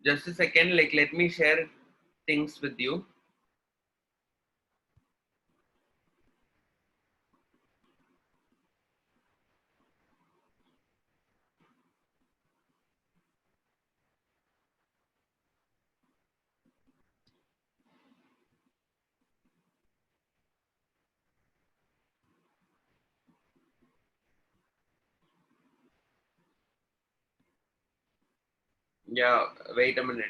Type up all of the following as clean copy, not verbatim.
Just a second, like let me share things with you. Yeah, wait a minute.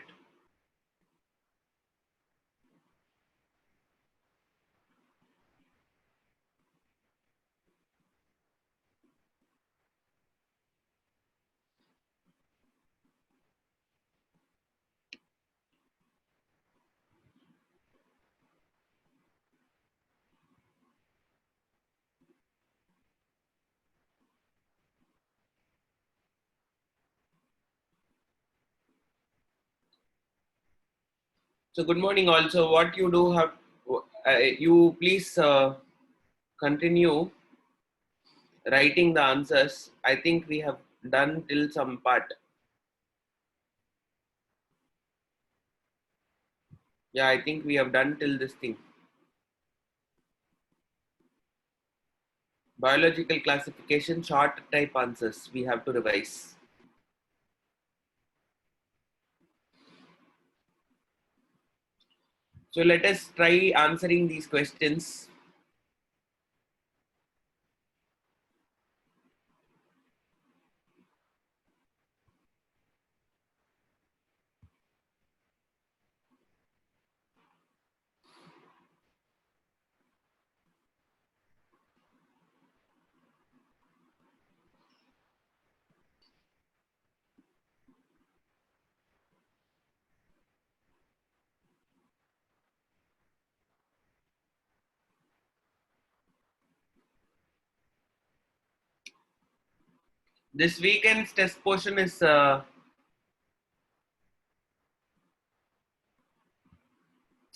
So good morning. Also, what you do have, you please continue writing the answers. I think we have done till some part. Yeah, I think we have done till this thing. Biological classification, short type answers. We have to revise. So let us try answering these questions. This weekend's test portion is cell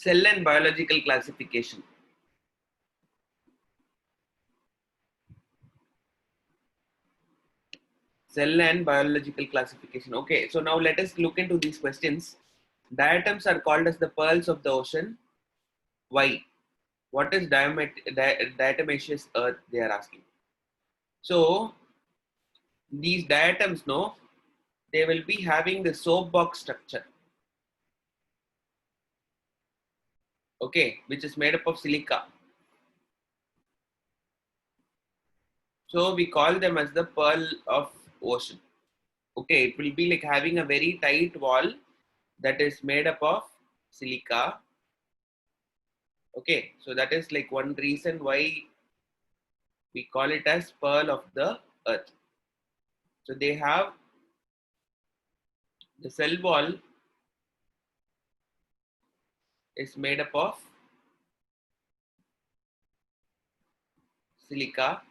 and biological classification. Cell and biological classification. Okay, so now let us look into these questions. Diatoms are called as the pearls of the ocean. Why? What is diatomaceous earth? They are asking. So these diatoms, no, they will be having the soap box structure. Okay, which is made up of silica. So we call them as the pearl of ocean. Okay, it will be like having a very tight wall that is made up of silica. Okay, so that is like one reason why we call it as pearl of the earth. So they have the cell wall is made up of silica.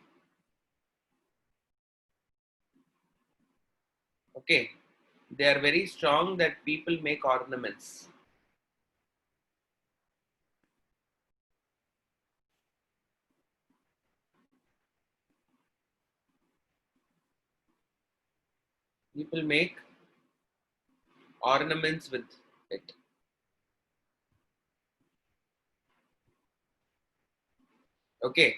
Okay, they are very strong that people make ornaments. People make ornaments with it. Okay,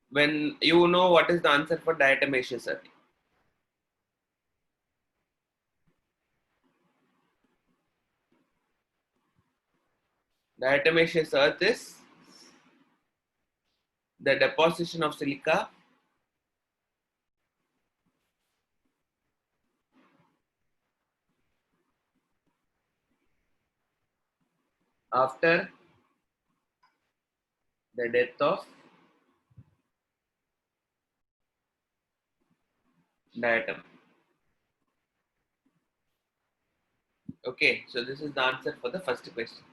when you know what is the answer for diatomaceous earth. Diatomaceous earth is the deposition of silica after the death of diatom. Okay, so this is the answer for the first question.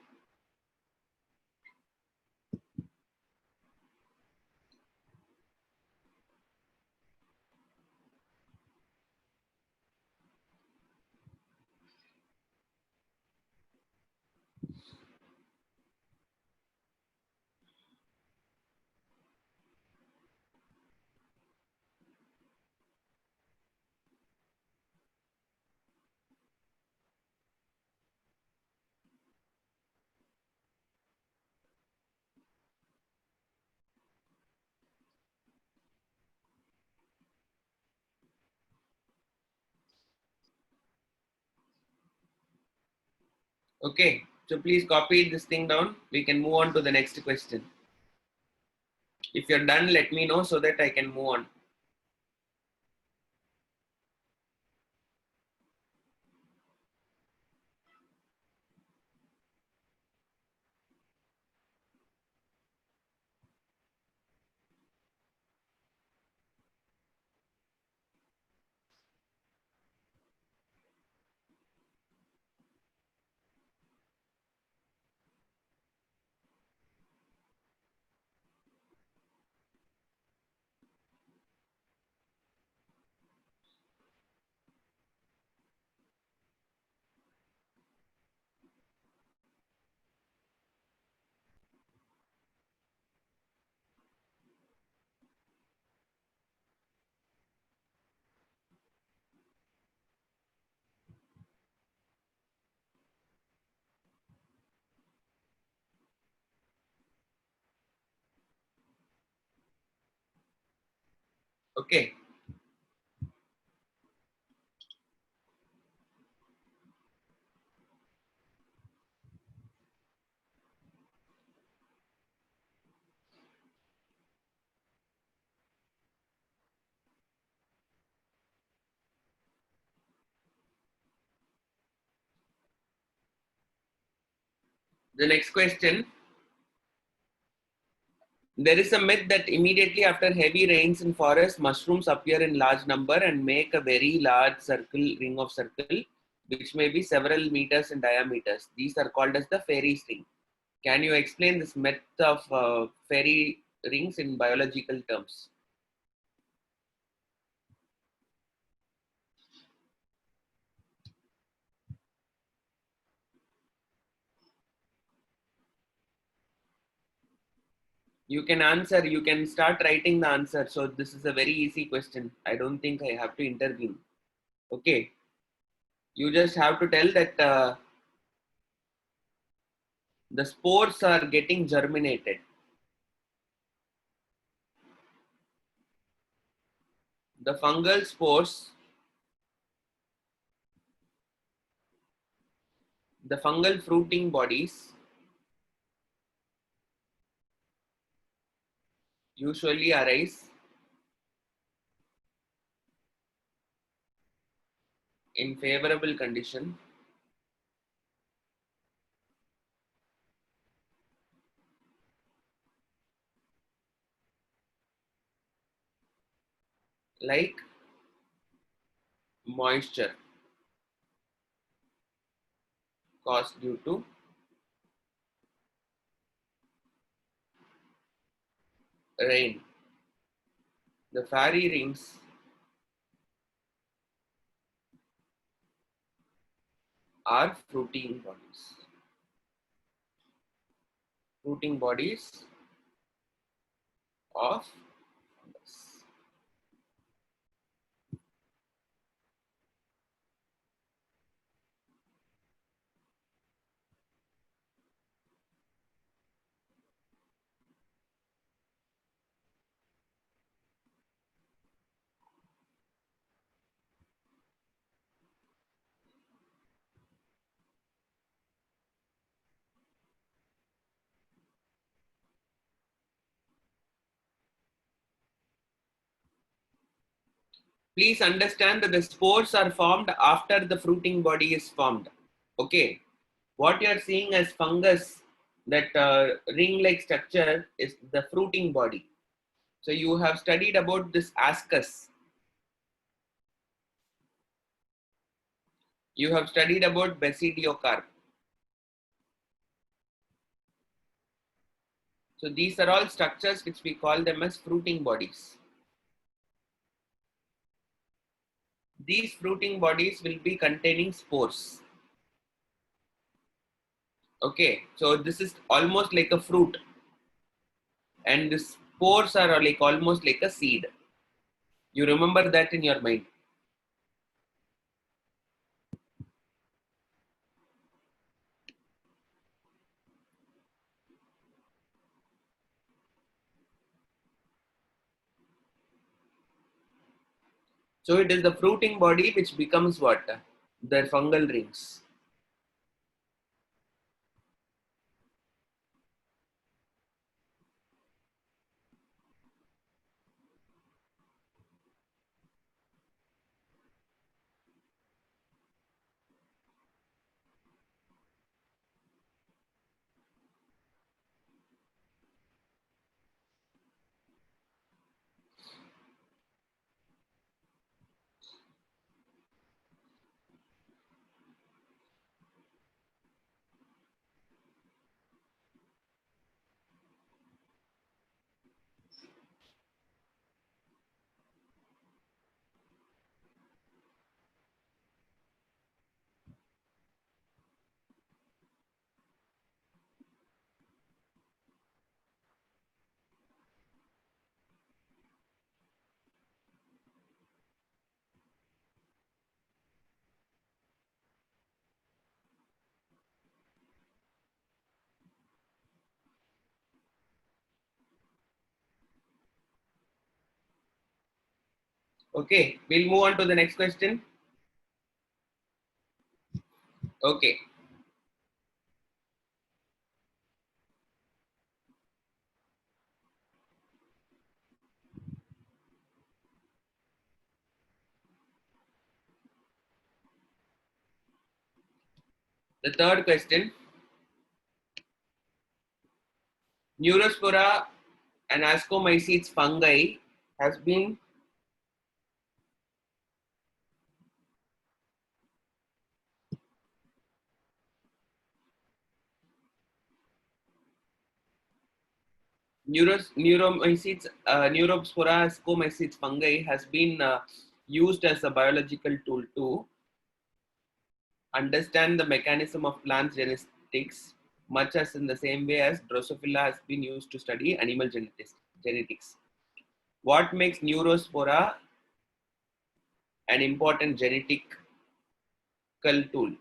Okay, so please copy this thing down. We can move on to the next question. If you're done, let me know so that I can move on. Okay, the next question. There is a myth that immediately after heavy rains in forest, mushrooms appear in large number and make a very large ring of circle, which may be several meters in diameters. These are called as the fairy ring. Can you explain this myth of fairy rings in biological terms? You can answer, you can start writing the answer. So this is a very easy question. I don't think I have to intervene. Okay. You just have to tell that the spores are getting germinated. The fungal spores, the fungal fruiting bodies usually arise in favorable condition like moisture caused due to rain. The fairy rings are fruiting bodies of fungus. Please understand that the spores are formed after the fruiting body is formed. Okay. What you are seeing as fungus, that ring-like structure is the fruiting body. So you have studied about this ascus. You have studied about basidiocarp. So these are all structures which we call them as fruiting bodies. These fruiting bodies will be containing spores. Okay, so this is almost like a fruit, and the spores are like almost like a seed. You remember that in your mind. So it is the fruiting body which becomes what? The fungal rings. Okay, we'll move on to the next question. Okay. The third question. Neurospora and Ascomycetes fungi has been Neurospora Ascomycetes fungi has been used as a biological tool to understand the mechanism of plant genetics, much as in the same way as Drosophila has been used to study animal genetics. What makes Neurospora an important genetical tool?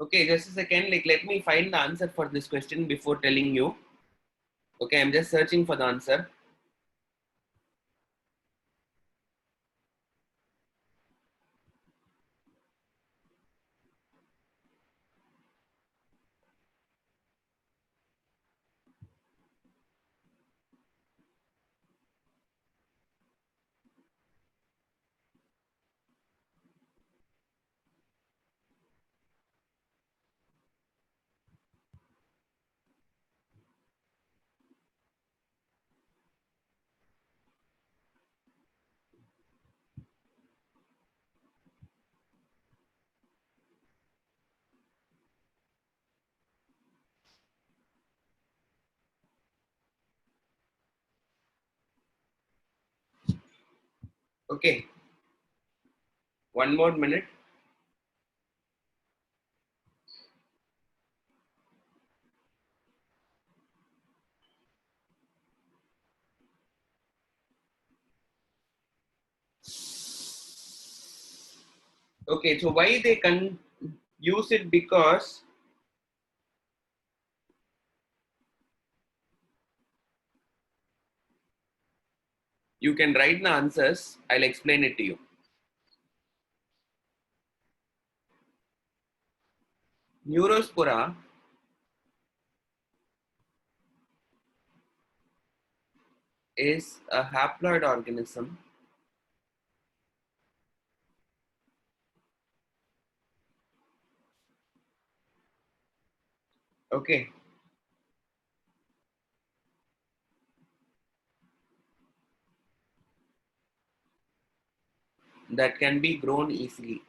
Okay, just a second. Like, let me find the answer for this question before telling you. Okay, I'm just searching for the answer. Okay, one more minute. Okay, so why they can use it? Because you can write the answers. I'll explain it to you. Neurospora is a haploid organism. Okay, that can be grown easily.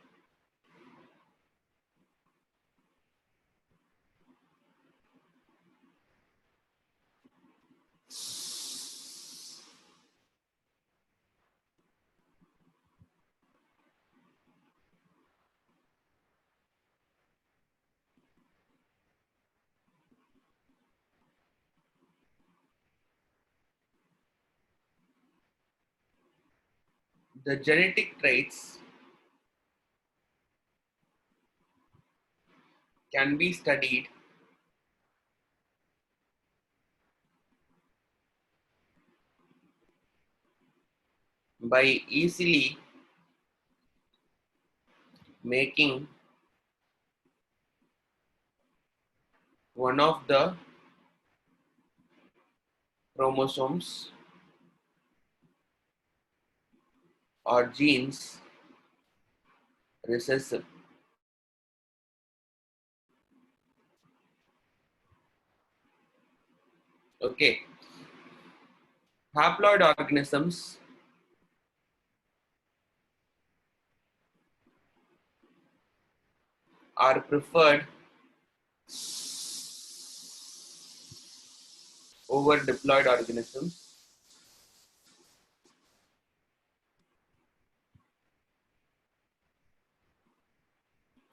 The genetic traits can be studied by easily making one of the chromosomes or genes recessive. Okay, haploid organisms are preferred over diploid organisms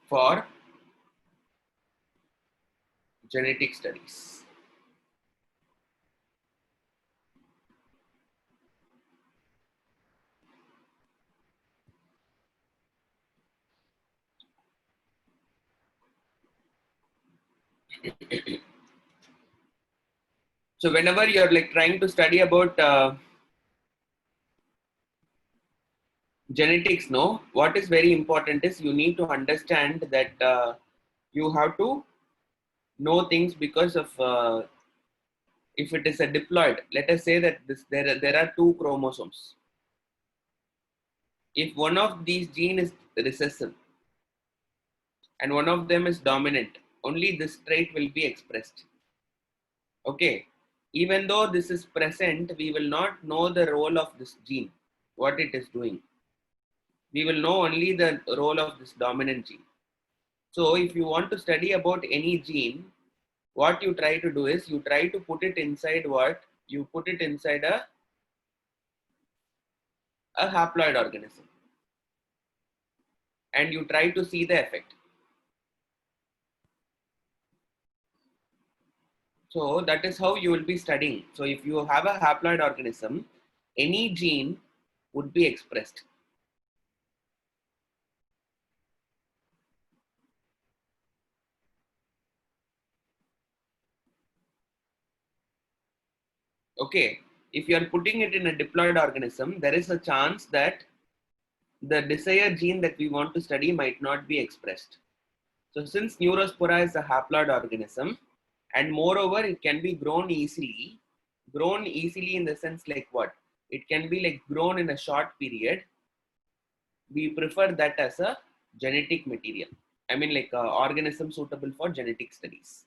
for genetic studies. So whenever you're like trying to study about genetics, no, what is very important is you need to understand that you have to know things because of if it is a diploid, let us say that there are two chromosomes. If one of these gene is recessive and one of them is dominant, only this trait will be expressed. Okay, even though this is present, we will not know the role of this gene, what it is doing. We will know only the role of this dominant gene. So if you want to study about any gene, what you try to do is you try to put it inside what? You put it inside a haploid organism and you try to see the effect. So that is how you will be studying. So if you have a haploid organism, any gene would be expressed. Okay, if you are putting it in a diploid organism, there is a chance that the desired gene that we want to study might not be expressed. So since Neurospora is a haploid organism, and moreover it can be grown easily in the sense like what? It can be like grown in a short period. We prefer that as a genetic material. I mean like organism suitable for genetic studies.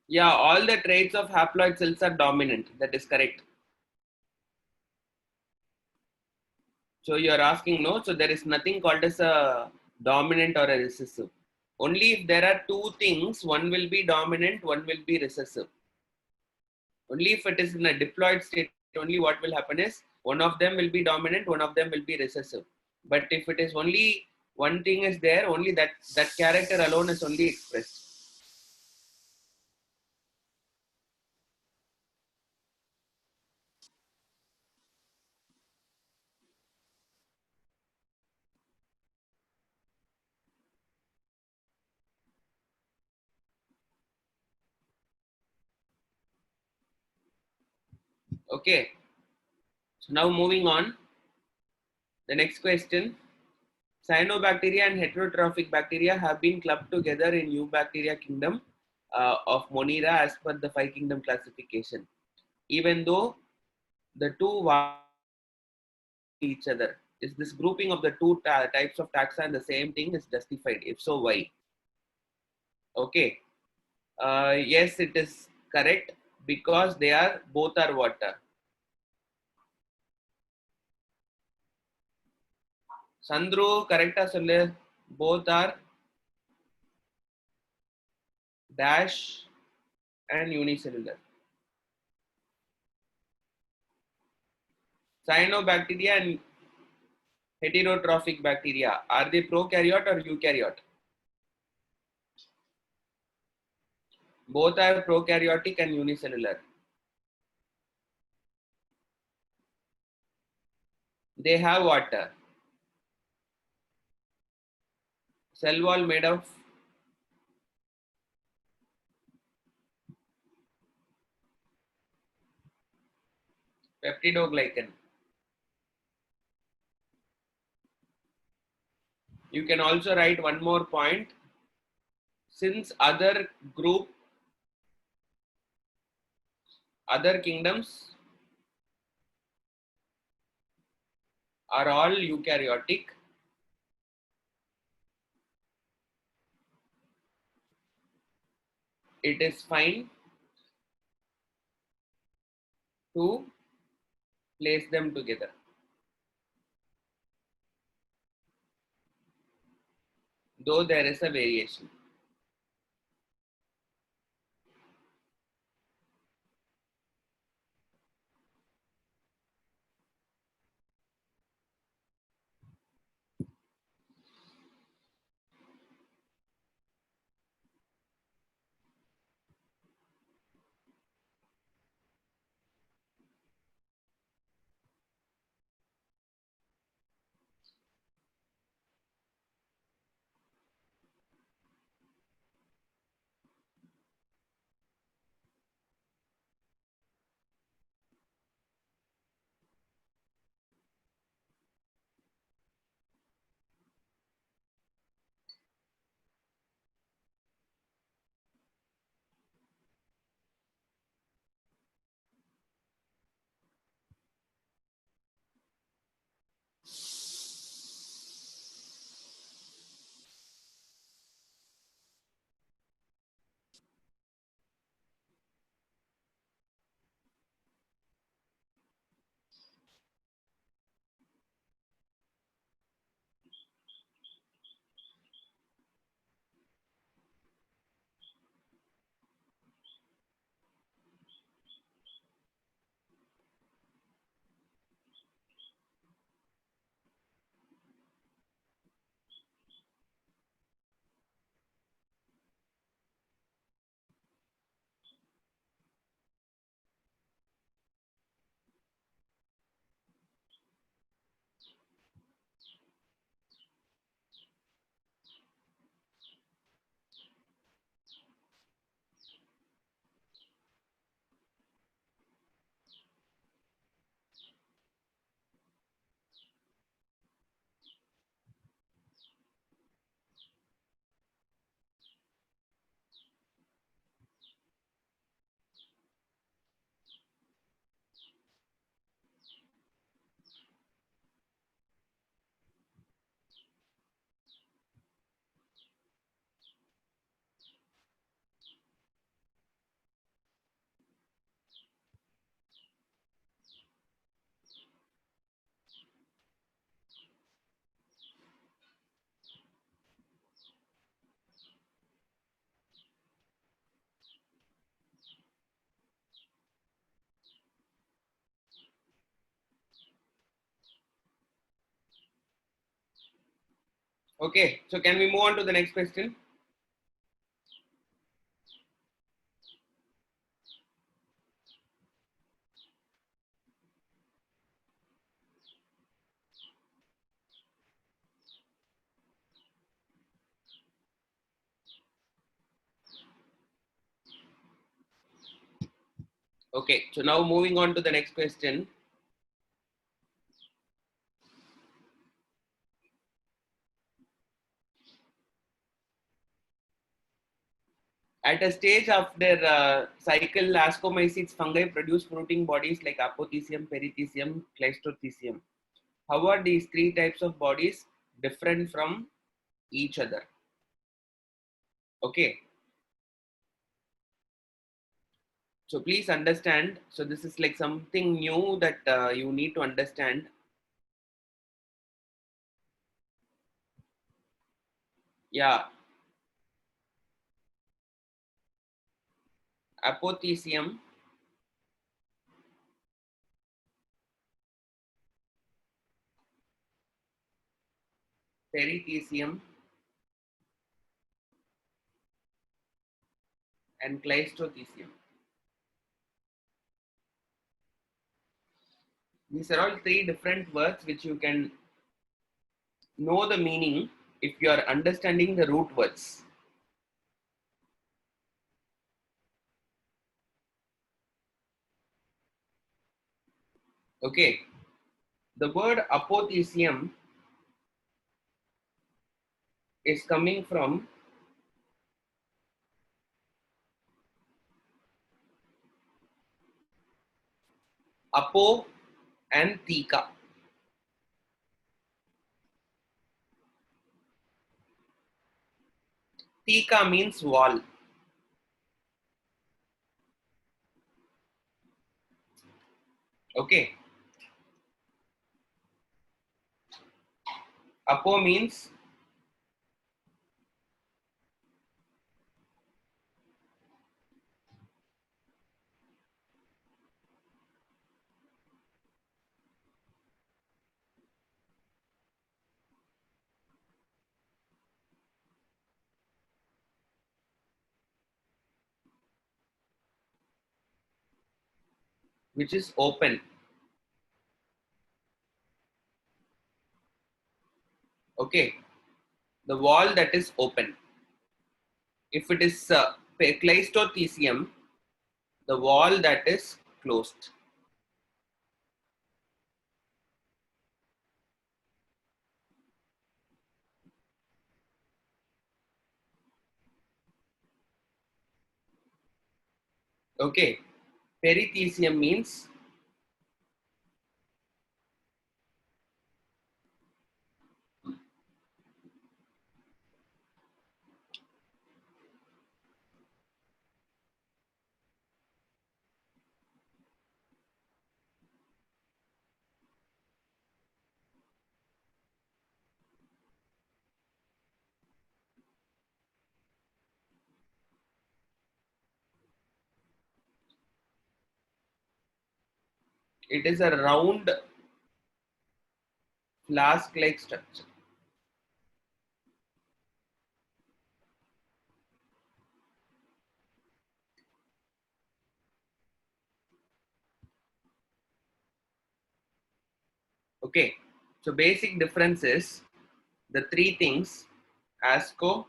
Yeah, all the traits of haploid cells are dominant. That is correct. So you are asking, no? So there is nothing called as a dominant or a recessive. Only if there are two things, one will be dominant, one will be recessive. Only if it is in a diploid state, only what will happen is one of them will be dominant, one of them will be recessive. But if it is only one thing is there, only that character alone is only expressed. Okay. So now moving on. The next question. Cyanobacteria and heterotrophic bacteria have been clubbed together in Eubacteria kingdom of Monera as per the five kingdom classification. Even though the two each other, is this grouping of the two types of taxa and the same thing is justified? If so, why? Okay. Yes, it is correct because they are both are water. Sandru, correct சொல்லு. Both are dash and unicellular. Cyanobacteria and heterotrophic bacteria, are they prokaryote or eukaryote? Both are prokaryotic and unicellular. They have water. Cell wall made of peptidoglycan. You can also write one more point. since other kingdoms are all eukaryotic, it is fine to place them together. Though there is a variation. Okay, so can we move on to the next question? Okay, so now moving on to the next question. At a stage of their cycle, ascomycetes fungi produce fruiting bodies like apothecium, perithecium, cleistothecium. How are these three types of bodies different from each other? Okay, so please understand. So this is like something new that you need to understand. Yeah, apothecium, perithecium, and cleistothecium. These are all three different words which you can know the meaning if you are understanding the root words. Okay, the word apothecium is coming from apo and theca. Theca means wall. Okay. Apo means which is open. Okay. The wall that is open. If it is Cleistothecium, the wall that is closed. Okay. Perithecium means it is a round flask-like structure. Okay. So basic difference is the three things: Asco,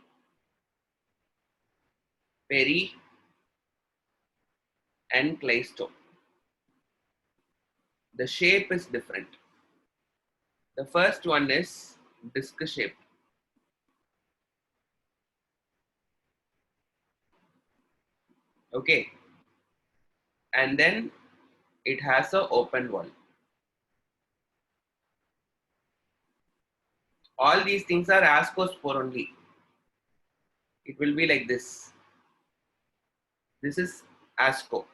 Peri, and Cleisto. The shape is different. The first one is disc shape. Okay. And then it has a open wall. All these things are ascospore only. It will be like this. This is asco.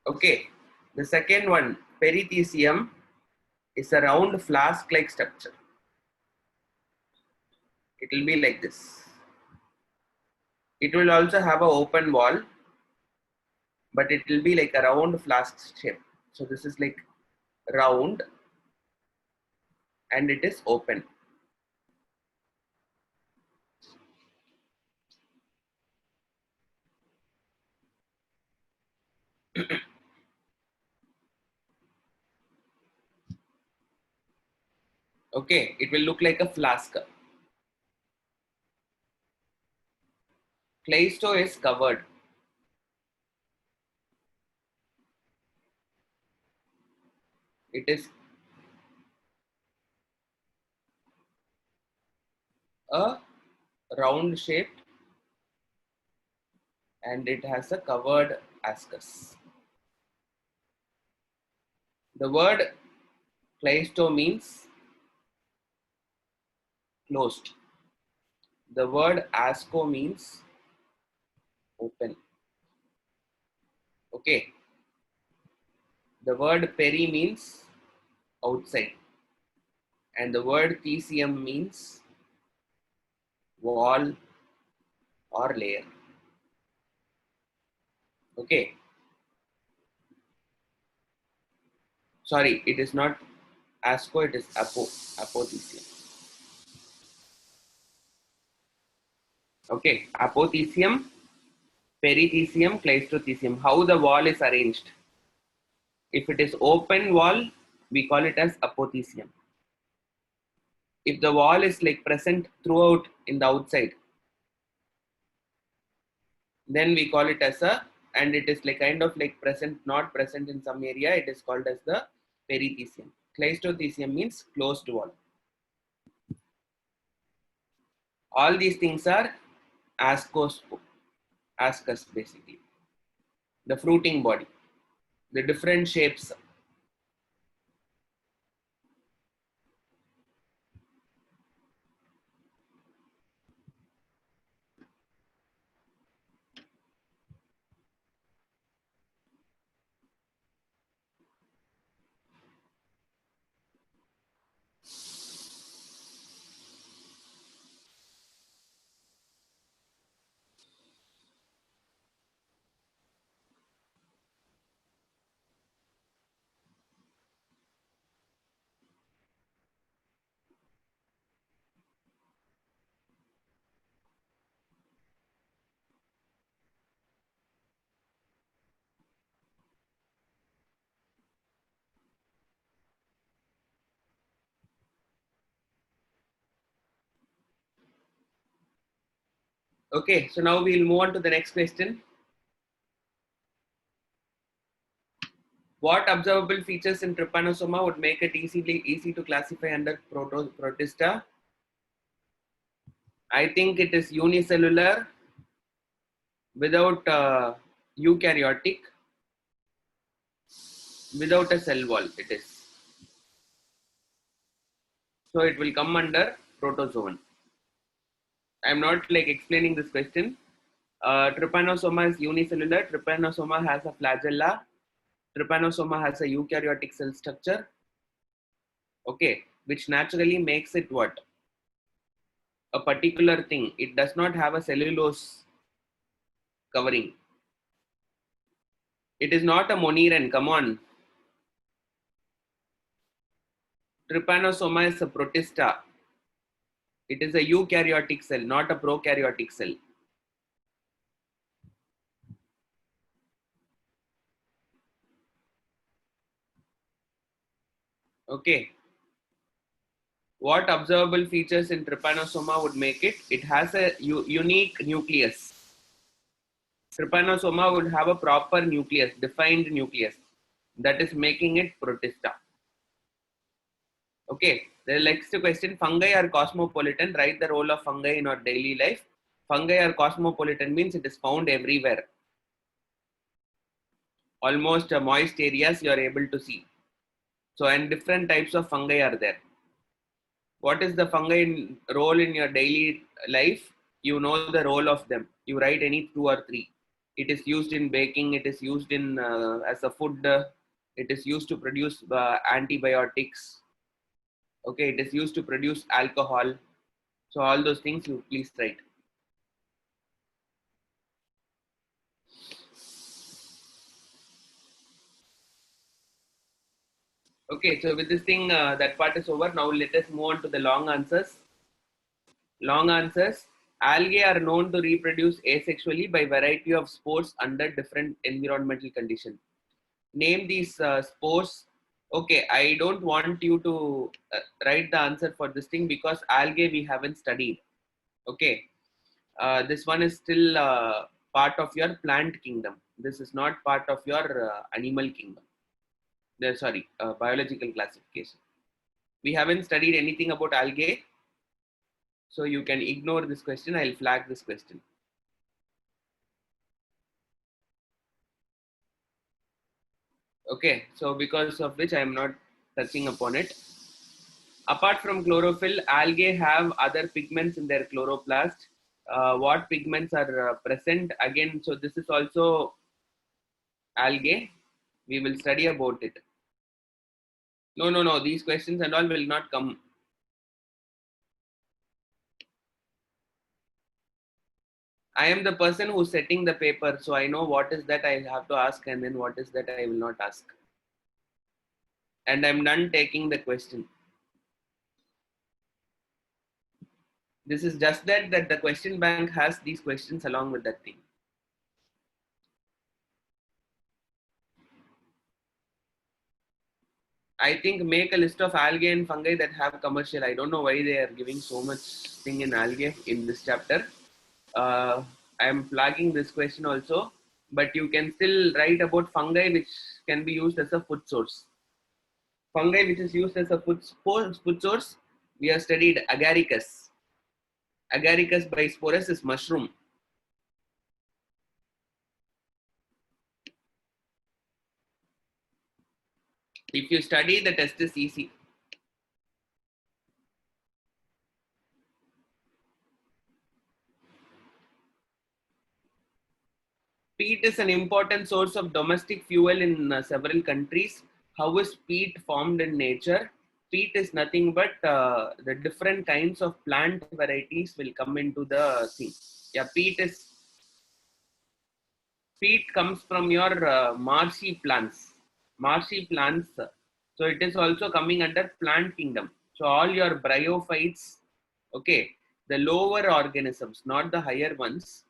Okay. The second one, perithecium, is a round flask-like structure. It will be like this. It will also have an open wall, but it will be like a round flask shape. So this is like round and it is open. Okay, it will look like a flask. Cleisto is covered. It is a round shaped and it has a covered ascus. The word Cleisto means closed. The word asco means open. Okay. The word peri means outside. And the word thecium means wall or layer. Okay. Sorry, it is not asco, it is apothecium. Okay. Apothecium, perithecium, cleistothecium. How the wall is arranged. If it is open wall, we call it as apothecium. If the wall is like present throughout in the outside, then we call it as a, and it is like kind of like present, not present in some area, it is called as the perithecium. Cleistothecium means closed wall. All these things are ascus basically. The fruiting body. the different shapes. Okay, so now we'll move on to the next question. What observable features in trypanosoma would make it easy to classify under protista? I think it is unicellular, without eukaryotic, without a cell wall. It is. So it will come under protozoan. I'm not like explaining this question. Trypanosoma is unicellular. Trypanosoma has a flagella. Trypanosoma has a eukaryotic cell structure. Okay, which naturally makes it what? A particular thing. It does not have a cellulose covering. It is not a moneron. Come on. Trypanosoma is a protista. It is a eukaryotic cell, not a prokaryotic cell. Okay. What observable features in trypanosoma would make it? It has a unique nucleus. Trypanosoma would have a proper nucleus, defined nucleus, that is making it protista. Okay, the next question, fungi are cosmopolitan. Write the role of fungi in our daily life. Fungi are cosmopolitan means it is found everywhere. Almost moist areas you are able to see. So, and different types of fungi are there. What is the fungi role in your daily life? You know the role of them. You write any 2 or 3. It is used in baking. It is used in as a food. It is used to produce antibiotics. Okay, it is used to produce alcohol. So all those things you please write. Okay, so with this thing, that part is over. Now let us move on to the long answers. Long answers. Algae are known to reproduce asexually by variety of spores under different environmental conditions. Name these spores. Okay, I don't want you to write the answer for this thing because algae we haven't studied. Okay, this one is still part of your plant kingdom. This is not part of your animal kingdom. Sorry, biological classification. We haven't studied anything about algae, so you can ignore this question. I'll flag this question. Okay, so because of which I am not touching upon it. Apart from chlorophyll, algae have other pigments in their chloroplast. What pigments are present? Again, so this is also algae. We will study about it. No. These questions and all will not come. I am the person who's setting the paper, so I know what is that I have to ask and then what is that I will not ask. And I'm done taking the question. This is just that the question bank has these questions along with that thing. I think make a list of algae and fungi that have commercial. I don't know why they are giving so much thing in algae in this chapter. I am flagging this question also, but you can still write about fungi which can be used as a food source. Fungi which is used as a food source. We have studied agaricus. Agaricus bisporus is mushroom. If you study, the test is easy. Peat is an important source of domestic fuel in several countries. How is peat formed in nature? Peat is nothing but the different kinds of plant varieties will come into the thing. Yeah, peat comes from your marshy plants. Marshy plants. So it is also coming under plant kingdom. So all your bryophytes, okay, the lower organisms, not the higher ones.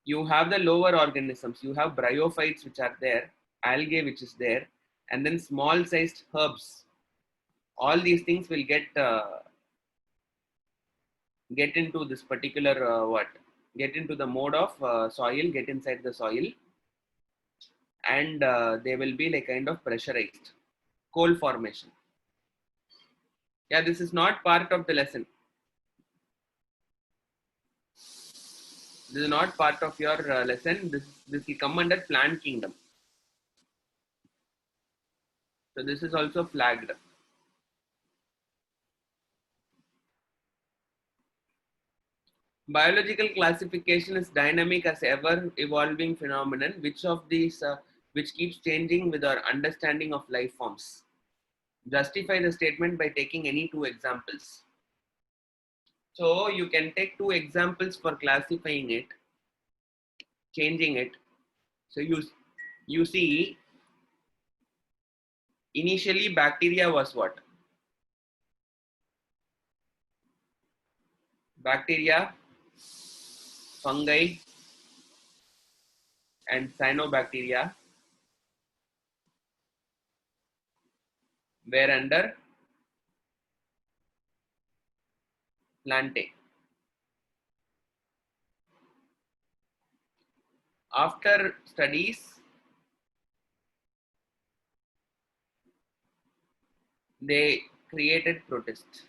You have the lower organisms. You have bryophytes which are there, algae which is there, and then small sized herbs. All these things will get into this particular what? Get into the mode of soil, get inside the soil, and they will be like kind of pressurized. Coal formation. Yeah, this is not part of the lesson. This is not part of your lesson. This will come under plant kingdom. So this is also flagged. Biological classification is dynamic as ever evolving phenomenon. Which of these which keeps changing with our understanding of life forms? Justify the statement by taking any two examples. So you can take two examples for classifying it, changing it. So you see, initially bacteria was what? Bacteria, fungi, and cyanobacteria were under Plantae. After studies, they created protists.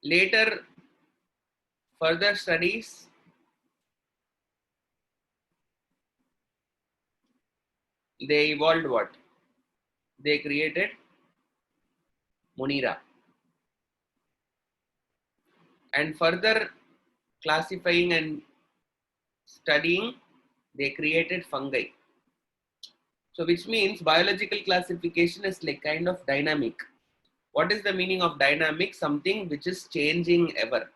Later, further studies, they evolved what? They created Monera. And further classifying and studying, they created fungi. So which means biological classification is like kind of dynamic. What is the meaning of dynamic? Something which is changing ever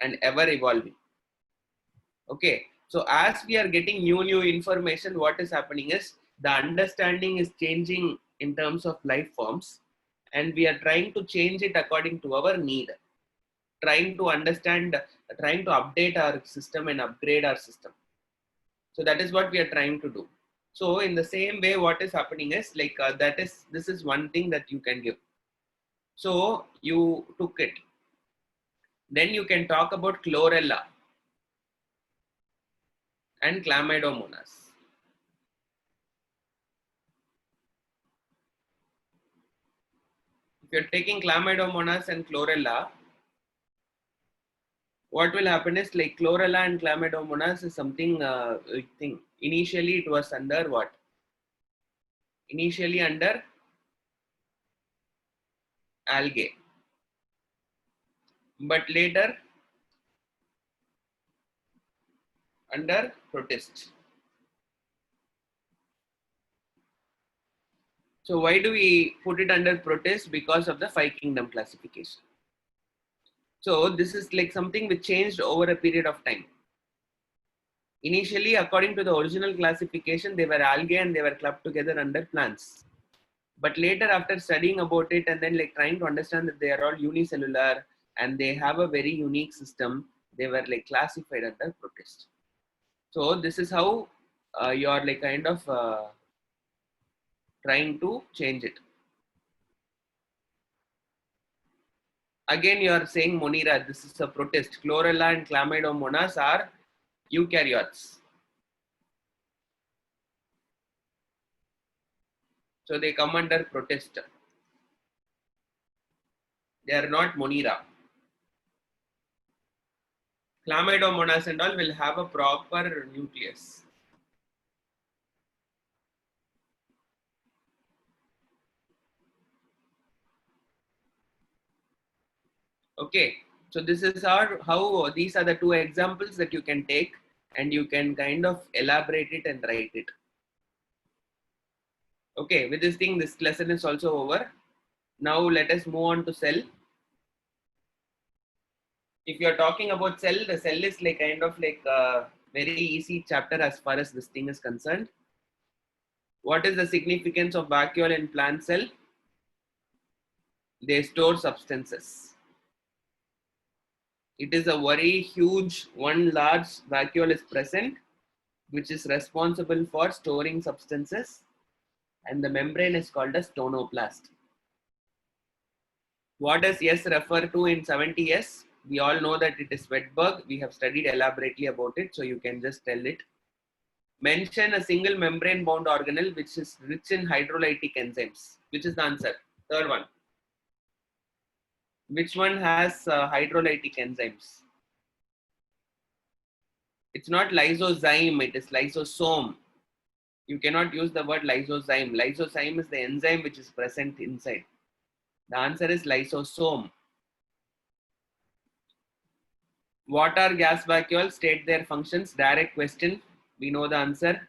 and ever evolving. Okay. So as we are getting new information, what is happening is the understanding is changing in terms of life forms, and we are trying to change it according to our need, trying to understand, trying to update our system and upgrade our system. So that is what we are trying to do. So in the same way, what is happening is like this is one thing that you can give. So you took it. Then you can talk about chlorella and chlamydomonas. If you're taking chlamydomonas and chlorella, what will happen is like chlorella and chlamydomonas is something thing. Initially, it was under what? Initially under algae, but later under protist. So why do we put it under protist? Because of the five kingdom classification. So this is like something which changed over a period of time. Initially, according to the original classification, they were algae and they were clubbed together under plants. But later, after studying about it and then like trying to understand that they are all unicellular and they have a very unique system, they were like classified under protist. So this is how you are like kind of trying to change it. Again, you are saying Monera, this is a protist. Chlorella and chlamydomonas are eukaryotes. So they come under protist. They are not Monera. Chlamydomonas and all will have a proper nucleus. Okay, so this is how these are the two examples that you can take and you can kind of elaborate it and write it. Okay, with this thing, this lesson is also over. Now let us move on to cell. If you're talking about cell, the cell is like kind of like a very easy chapter as far as this thing is concerned. What is the significance of vacuole in plant cell? They store substances. It is a very huge, one large vacuole is present, which is responsible for storing substances, and the membrane is called as tonoplast. What does S refer to in 70S? We all know that it is Svedberg. We have studied elaborately about it, so you can just tell it. Mention a single membrane bound organelle which is rich in hydrolytic enzymes. Which is the answer? Third one. Which one has hydrolytic enzymes? It's not lysozyme, it is lysosome. You cannot use the word lysozyme. Lysozyme is the enzyme which is present inside. The answer is lysosome. What are gas vacuoles? State their functions. Direct question. We know the answer.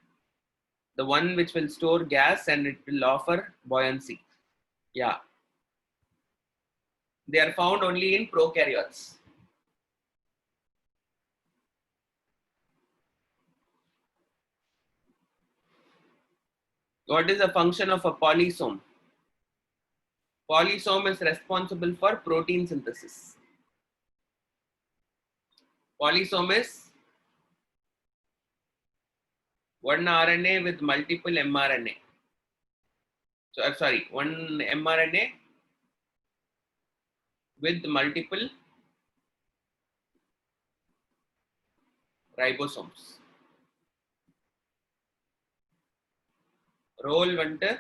The one which will store gas and it will offer buoyancy. Yeah. They are found only in prokaryotes. What is the function of a polysome? Polysome is responsible for protein synthesis. Polysome is one RNA with multiple mRNA. So I'm sorry, one mRNA with multiple ribosomes. Role வந்துட்டு,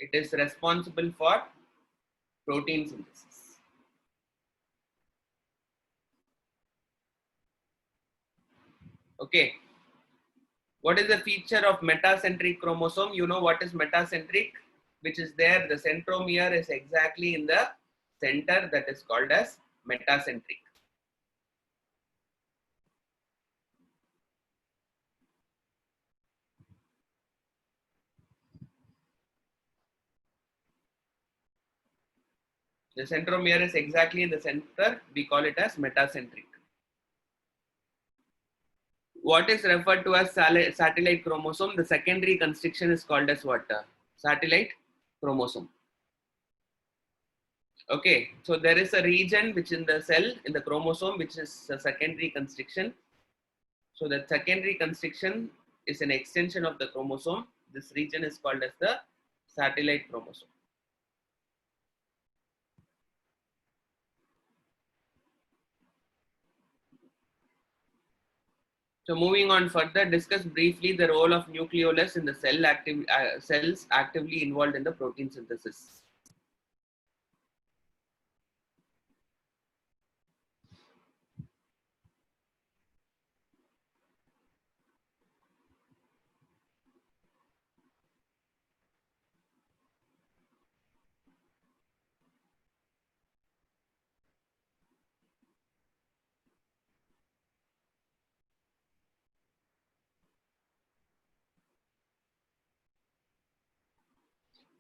it is responsible for protein synthesis. Okay. What is the feature of metacentric chromosome? You know what is metacentric, which is there. The centromere is exactly in the center, that is called as metacentric. The centromere is exactly in the center. We call it as metacentric. What is referred to as satellite chromosome? The secondary constriction is called as what? Satellite chromosome. Okay, so there is a region which in the cell, in the chromosome, which is a secondary constriction. So that secondary constriction is an extension of the chromosome. This region is called as the satellite chromosome. So moving on further, discuss briefly the role of nucleolus in the cells actively involved in the protein synthesis.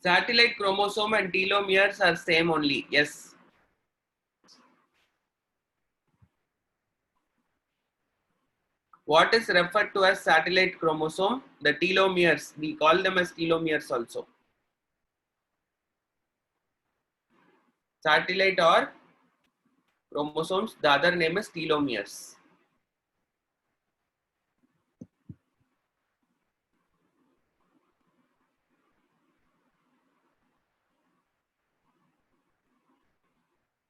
Satellite chromosome and telomeres are same only. Yes. What is referred to as satellite chromosome? The telomeres. We call them as telomeres also. Satellite or chromosomes. The other name is telomeres.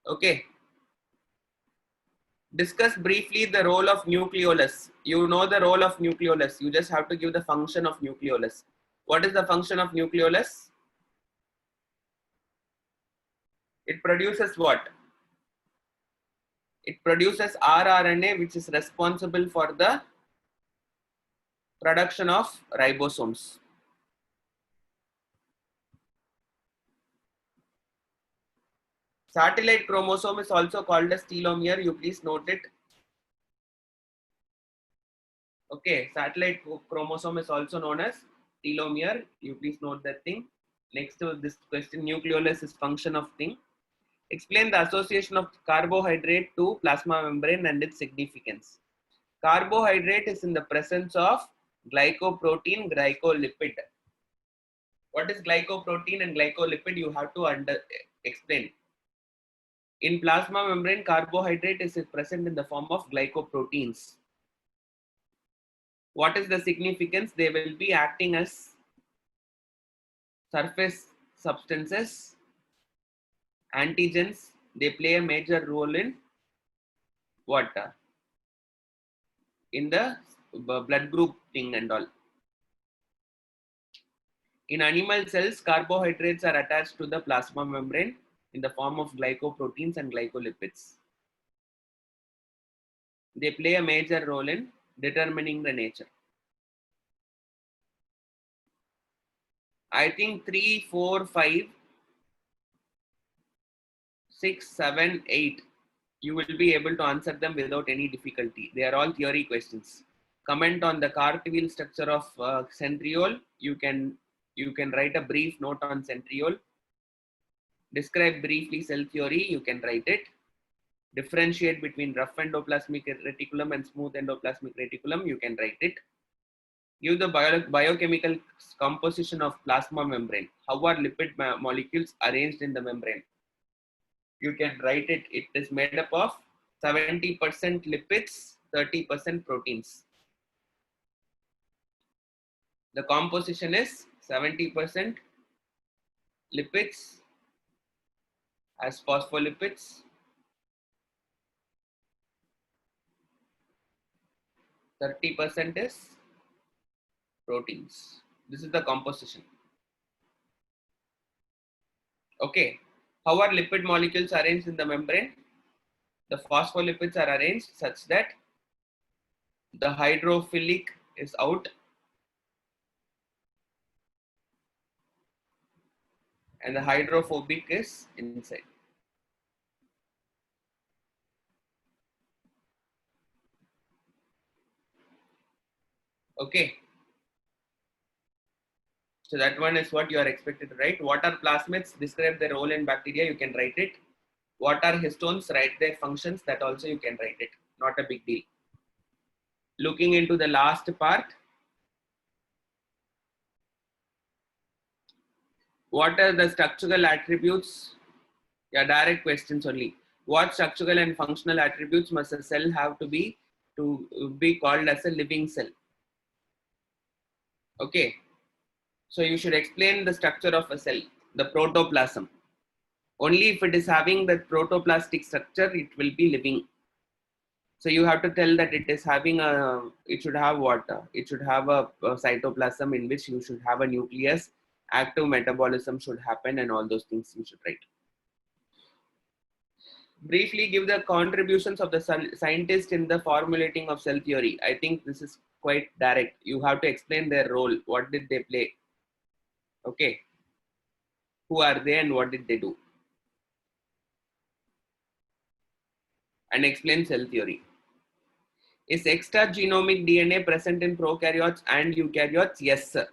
Okay. Discuss briefly the role of nucleolus. You know the role of nucleolus. You just have to give the function of nucleolus. What is the function of nucleolus? It produces what? It produces rRNA, which is responsible for the production of ribosomes. Satellite chromosome is also called as telomere. You please note it. Okay, satellite chromosome is also known as telomere. You please note that thing. Next to this question, nucleolus is function of thing. Explain the association of carbohydrate to plasma membrane and its significance. Carbohydrate is in the presence of glycoprotein, glycolipid. What is glycoprotein and glycolipid? You have to explain. In plasma membrane, carbohydrate is present in the form of glycoproteins. What is the significance? They will be acting as surface substances, antigens. They play a major role in what? In the blood group thing and all. In animal cells, carbohydrates are attached to the plasma membrane in the form of glycoproteins and glycolipids. They play a major role in determining the nature. I think 3, 4, 5, 6, 7, 8. You will be able to answer them without any difficulty. They are all theory questions. Comment on the cartwheel structure of centriole. You can write a brief note on centriole. Describe briefly cell theory. You can write it. Differentiate between rough endoplasmic reticulum and smooth endoplasmic reticulum. You can write it. Give the biochemical composition of plasma membrane. How are lipid molecules arranged in the membrane? You can write it. It is made up of 70% lipids, 30% proteins. The composition is 70% lipids as phospholipids, 30% is proteins. This is the composition. Okay. How are lipid molecules arranged in the membrane? The phospholipids are arranged such that the hydrophilic is out and the hydrophobic is inside. Okay. So that one is what you are expected to write. What are plasmids? Describe their role in bacteria. You can write it. What are histones? Write their functions. That also you can write it. Not a big deal. Looking into the last part. What are the structural attributes? Yeah, direct questions only. What structural and functional attributes must a cell have to be called as a living cell? Okay. So you should explain the structure of a cell, the protoplasm. Only if it is having the protoplastic structure, it will be living. So you have to tell that it is having it should have what? It should have a cytoplasm in which you should have a nucleus, active metabolism should happen, and all those things you should write. Briefly give the contributions of the scientist in the formulating of cell theory. I think this is quite direct. You have to explain their role. What did they play? Okay. Who are they and what did they do? And explain cell theory. Is extra genomic DNA present in prokaryotes and eukaryotes? Yes, sir.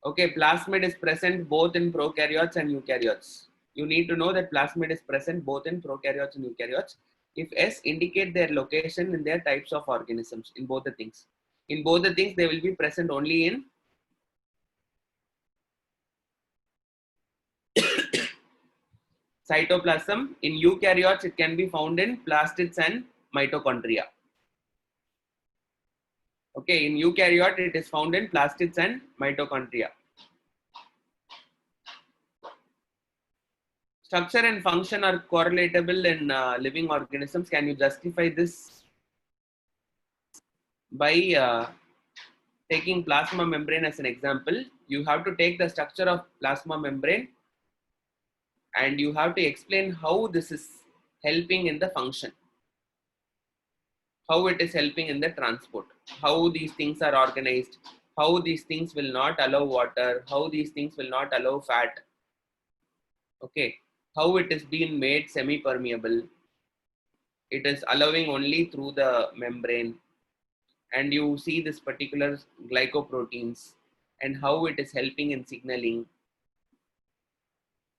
Okay, plasmid is present both in prokaryotes and eukaryotes. You need to know that plasmid is present both in prokaryotes and eukaryotes. If yes, indicate their location in their types of organisms in both the things. In both the things, they will be present only in cytoplasm. In eukaryotes, it can be found in plastids and mitochondria. Okay, in eukaryote, it is found in plastids and mitochondria. Structure and function are correlatable in living organisms. Can you justify this by taking plasma membrane as an example? You have to take the structure of plasma membrane and you have to explain how this is helping in the function. how it is helping in the transport, how these things are organized, how these things will not allow water, how these things will not allow fat. Okay, how it is being made semi-permeable. It is allowing only through the membrane, and you see this particular glycoproteins and how it is helping in signaling.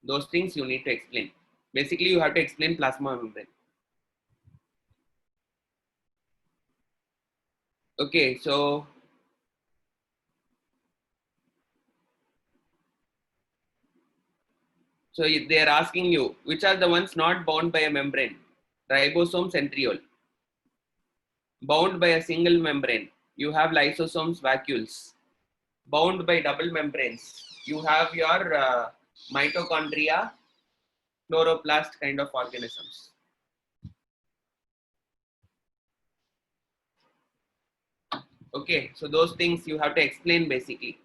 Those things you need to explain. Basically, you have to explain plasma membrane. Okay, so they are asking you which are the ones not bound by a membrane. Ribosome, centriole. Bound by a single membrane, you have lysosomes, vacuoles. Bound by double membranes, you have your mitochondria, chloroplast kind of organisms. Okay, so those things you have to explain basically.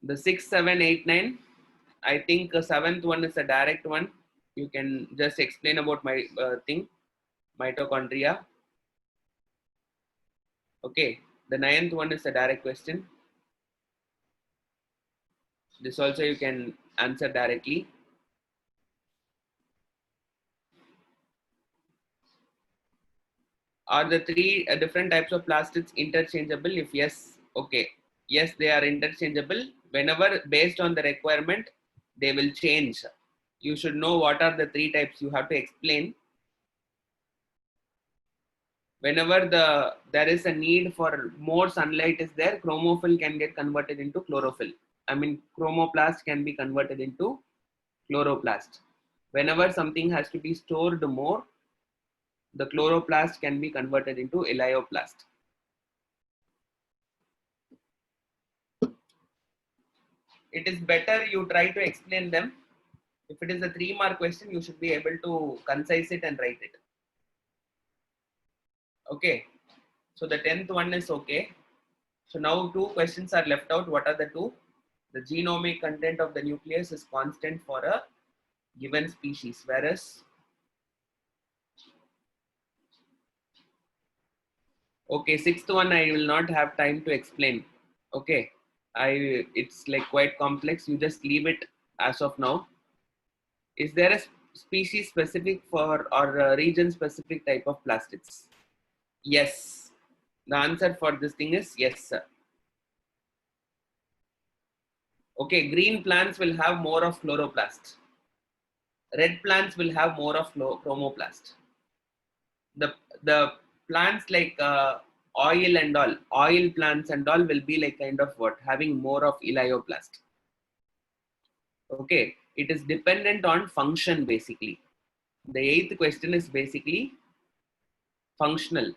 The 6, 7, 8, 9, I think the seventh one is a direct one. You can just explain about my mitochondria. Okay, the ninth one is a direct question. This also you can answer directly. Are the three different types of plastics interchangeable? If yes, okay. Yes, they are interchangeable. Whenever based on the requirement, they will change. You should know what are the three types. You have to explain. Whenever there is a need for more sunlight is there, chromophil can get converted into chlorophyll. I mean, chromoplast can be converted into chloroplast. Whenever something has to be stored more, the chloroplast can be converted into elaioplast. It is better you try to explain them. If it is a 3-mark question, you should be able to concise it and write it. Okay. So the 10th one is okay. So now 2 questions are left out. What are the 2? The genomic content of the nucleus is constant for a given species, whereas okay, 6th one I will not have time to explain. Okay, it's like quite complex. You just leave it as of now. Is there a species specific for or a region specific type of plastics? Yes. The answer for this thing is yes, sir. Okay, green plants will have more of chloroplast. Red plants will have more of chromoplast. The plants like oil and all, oil plants and all will be like kind of what? Having more of elaioplast. Okay, it is dependent on function basically. The 8th question is basically functional.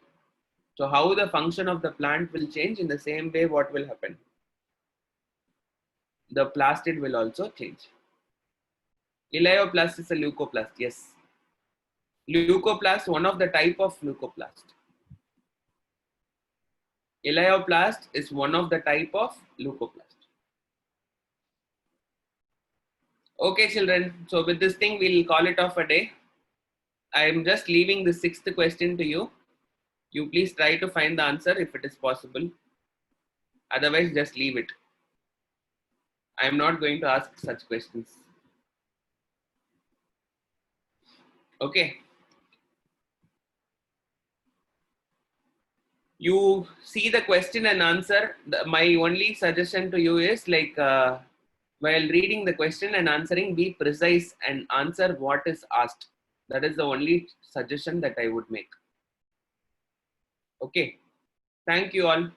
So how the function of the plant will change, in the same way what will happen? The plastid will also change. Elaioplast is a leucoplast, yes. Leucoplast, one of the type of leucoplast. Elaioplast is one of the type of leucoplast. Okay, children. So with this thing, we'll call it off a day. I'm just leaving the 6th question to you. You please try to find the answer if it is possible. Otherwise, just leave it. I'm not going to ask such questions. Okay. You see the question and answer. My only suggestion to you is like while reading the question and answering, be precise and answer what is asked. That is the only suggestion that I would make. Okay. Thank you all.